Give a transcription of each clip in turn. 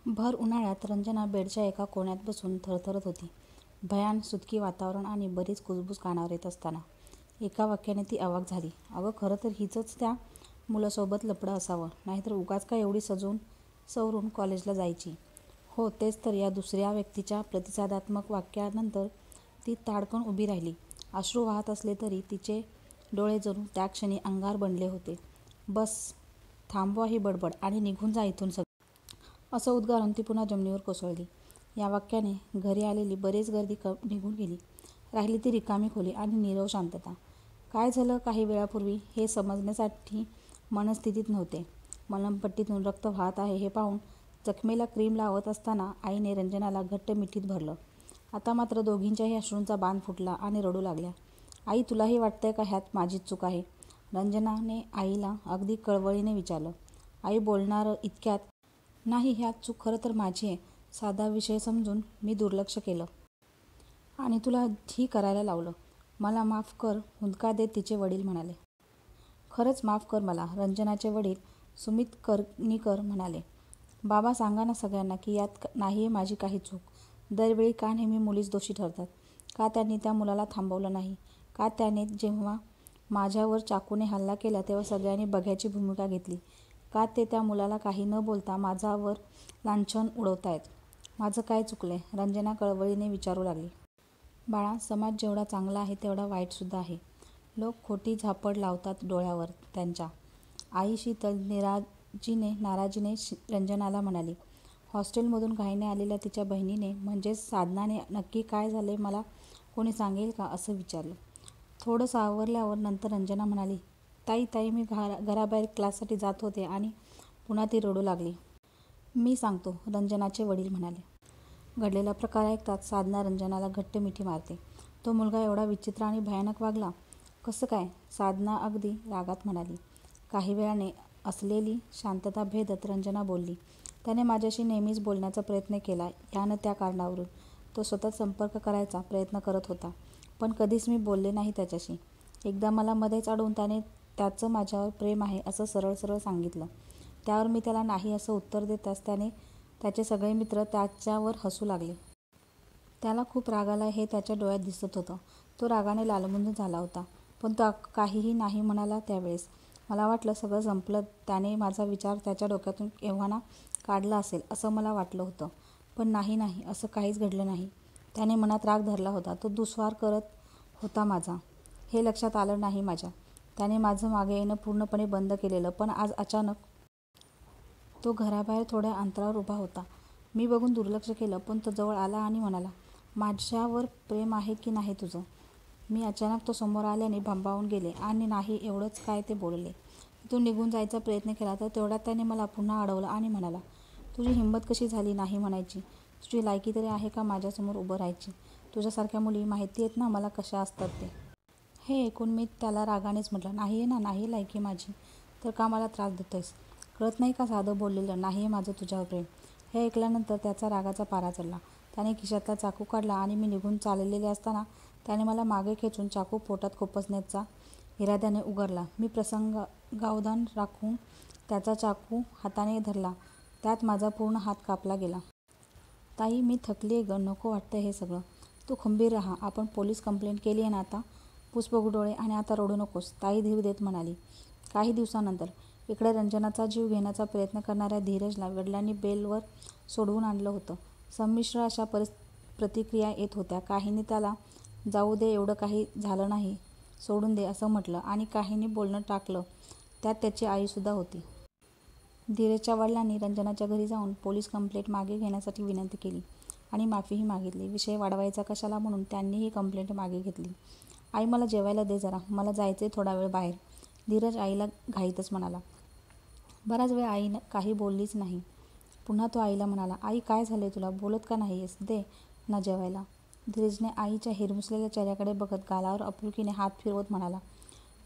भर उन्हाळ्यात रंजना बेडच्या एका कोण्यात बसून थरथरत होती. भयान सुतकी वातावरण आणि बरीच कुजबूज कानावर येत असताना एका वाक्याने ती अवाक झाली. अगं, खरं तर हिचंच त्या मुलासोबत लफडं असावं, नाहीतर उगाच का एवढी सजून सवरून कॉलेजला जायची. हो, तेच तर. या दुसऱ्या व्यक्तीच्या प्रतिसादात्मक वाक्यानंतर ती ताडकन उभी राहिली. अश्रू वाहत असले तरी तिचे डोळे जणू त्या क्षणी अंगार बनले होते. बस, थांबवा ही बडबड आणि निघून जा इथून सगळे, असं उद्गारून ती पुन्हा जमिनीवर कोसळली. या वाक्याने घरी आलेली बरीच गर्दी निघून गेली. राहिली ती रिकामी खोली आणि नीरव शांतता. काय झालं काही वेळापूर्वी हे समजण्यासाठी मनस्थितीत नव्हते. मलमपट्टीतून रक्त वाहत आहे हे पाहून जखमेला क्रीम लावत असताना आईने रंजनाला घट्ट मिठीत भरलं. आता मात्र दोघींच्याही अश्रूंचा बांध फुटला आणि रडू लागल्या. आई, तुलाही वाटतंय का ह्यात माझीच चूक आहे? रंजनाने आईला अगदी कळवळीने विचारलं. आई बोलणार इतक्यात, नाही, ह्यात चूक खरं तर माझी आहे. साधा विषय समजून मी दुर्लक्ष केलं आणि तुला ही करायला लावलं. मला माफ कर, हुंदका देत तिचे वडील म्हणाले. खरंच माफ कर मला, रंजनाचे वडील सुमित कर्णिकर म्हणाले. बाबा, सांगा ना सगळ्यांना की यात नाहीये माझी काही चूक. दरवेळी का नेहमी मुलीच दोषी ठरतात? का त्यांनी त्या मुलाला थांबवलं नाही? का त्याने जेव्हा माझ्यावर चाकूने हल्ला केला तेव्हा सगळ्यांनी बघ्याची भूमिका घेतली? का ते त्या मुलाला काही न बोलता माझ्यावर लांछन उडवतायत? माझं काय चुकलंय? रंजना कळवळीने विचारू लागली. बाळा, समाज जेवढा चांगला आहे तेवढा वाईटसुद्धा आहे. लोक खोटी झापड लावतात डोळ्यावर त्यांच्या. आई शीतल नाराजीने रंजनाला म्हणाली. हॉस्टेलमधून घाईने आलेल्या तिच्या बहिणीने म्हणजेच साधनाने नक्की काय झाले मला कोणी सांगेल का असं विचारलं. थोडं सावरल्यावर नंतर रंजना म्हणाली, ताई, मी घराबाहेर क्लाससाठी जात होते आणि पुन्हा ती रडू लागली. मी सांगतो, रंजनाचे वडील म्हणाले. घडलेला प्रकार ऐकताच साधना रंजनाला घट्ट मिठी मारते. तो मुलगा एवढा विचित्र आणि भयानक वागला कसं काय? साधना अगदी रागात म्हणाली. काही वेळाने असलेली शांतता भेदत रंजना बोलली. त्याने माझ्याशी नेहमीच बोलण्याचा प्रयत्न केला. या न त्या कारणावरून तो सतत संपर्क करायचा प्रयत्न करत होता, पण कधीच मी बोलले नाही त्याच्याशी. एकदा मला मध्येच अडवून त्याने त्याचं माझ्यावर प्रेम आहे असं सरळ सरळ सांगितलं. त्यावर मी त्याला नाही असं उत्तर देताच त्याचे सगळे मित्र त्याच्यावर हसू लागले. त्याला खूप राग आला हे त्याच्या डोळ्यात दिसत होतं. तो रागाने लालबुंद झाला होता, पण तो काहीही नाही म्हणाला त्यावेळेस. मला वाटलं सगळं संपलं, त्याने माझा विचार त्याच्या डोक्यातून केव्हाना काढला असेल असं मला वाटलं होतं. पण नाही, असं काहीच घडलं नाही. त्याने मनात राग धरला होता. तो दुस्वार करत होता माझा, हे लक्षात आलं नाही माझ्या. त्याने माझं मागे येणं पूर्णपणे बंद केलेलं. पण आज अचानक तो घराबाहेर थोड्या अंतरावर उभा होता. मी बघून दुर्लक्ष केलं, पण तो जवळ आला आणि म्हणाला, माझ्यावर प्रेम आहे की नाही तुझं? मी अचानक तो समोर आल्याने भांबावून गेले आणि नाही एवढंच काय ते बोलले. तिथून निघून जायचा प्रयत्न केला तर तेवढ्यात त्याने मला पुन्हा अडवलं आणि म्हणाला, तुझी हिंमत कशी झाली नाही म्हणायची? तुझी लायकी तरी आहे का माझ्यासमोर उभं राहायची? तुझ्यासारख्या मुली माहिती आहेत ना मला कशा असतात ते. हे ऐकून मी त्याला रागानेच म्हटलं, नाहीये ना, नाही लायकी माझी, तर का मला त्रास देतोयस? कळत नाही का साधं बोललेलं, नाहीये माझं तुझ्यावर प्रेम. हे ऐकल्यानंतर त्याचा रागाचा पारा चढला. त्याने खिशातला चाकू काढला आणि मी निघून चाललेले असताना त्याने मला मागे खेचून चाकू पोटात खुपसण्याचा इराद्याने उगारला. मी प्रसंगावधान राखून त्याचा चाकू हाताने धरला. त्यात माझा पूर्ण हात कापला गेला. ताई, मी थकलीये गं, नको वाटतंय हे सगळं. तू खंबीर राहा. आपण पोलीस कंप्लेंट केली आहे ना आता? पुस बघू डोळे आणि आता रडू नकोस, ताई धीर देत म्हणाली. काही दिवसानंतर इकडे रंजनाचा जीव घेण्याचा प्रयत्न करणाऱ्या धीरजला वडिलांनी बेलवर सोडवून आणलं होतं. संमिश्र अशा प्रतिक्रिया येत होत्या. काहींनी त्याला जाऊ दे, एवढं काही झालं नाही, सोडून दे असं म्हटलं आणि काहींनी बोलणं टाकलं. त्यात त्याची आईसुद्धा होती. धीरजच्या वडिलांनी रंजनाच्या घरी जाऊन पोलीस कंप्लेंट मागे घेण्यासाठी विनंती केली आणि माफीही मागितली. विषय वाढवायचा कशाला म्हणून त्यांनीही कंप्लेंट मागे घेतली. आई, मला जेवायला दे जरा, मला जायचंय थोडा वेळ बाहेर, धीरज आईला घाईतच म्हणाला. बराच वेळ आई काही बोललीच नाही. पुन्हा तो आईला म्हणाला, आई काय झालंय तुला, बोलत का नाहीयेस? दे ना जेवायला. धीरजने आईच्या हिरमुसलेल्या चेहऱ्याकडे बघत गालावर आपुलकीने हात फिरवत म्हणाला,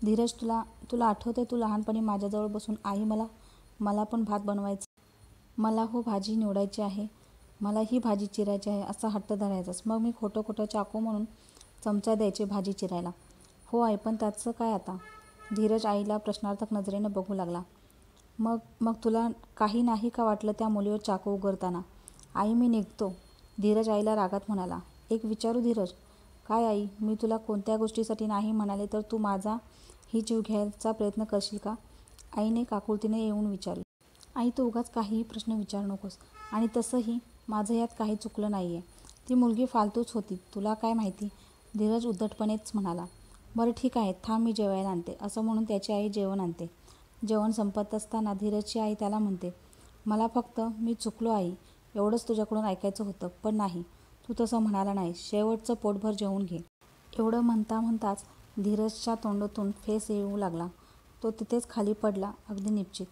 धीरज, तुला आठवतंय तू लहानपणी माझ्याजवळ बसून आई मला पण भात बनवायचा, मला हो भाजी निवडायची आहे, मला ही भाजी चिरायची आहे असा हट्ट धरायचास. मग मी खोटं चाकू म्हणून चमचा द्यायचे भाजी चिरायला. हो आई, पण त्याचं काय आता? धीरज आईला प्रश्नार्थक नजरेनं बघू लागला. मग मग तुला काही नाही का वाटलं त्या मुलीवर चाकू उगारताना? आई मी निघतो, धीरज आईला रागात म्हणाला. एक विचारू धीरज? काय आई? मी तुला कोणत्या गोष्टीसाठी नाही म्हणाले तर तू माझा ही जीव घ्यायचा प्रयत्न करशील का? आईने काकुळतीने येऊन विचारले. आई तू उगाच काहीही प्रश्न विचारू नकोस. आणि तसंही माझं यात काही चुकलं नाहीये. ती मुलगी फालतूच होती, तुला काय माहिती? धीरज उद्धटपणेच म्हणाला. बरं ठीक आहे, थांब मी जेवायला आणते, असं म्हणून त्याची आई जेवण आणते. जेवण संपत असताना धीरजची आई त्याला म्हणते, मला फक्त मी चुकलो आई एवढंच तुझ्याकडून ऐकायचं होतं, पण नाही, तू तसं म्हणाला नाहीस. शेवटचं पोटभर जेवून घे. एवढं म्हणता म्हणताच धीरजच्या तोंडातून फेस येऊ लागला. तो तिथेच खाली पडला, अगदी निपचित.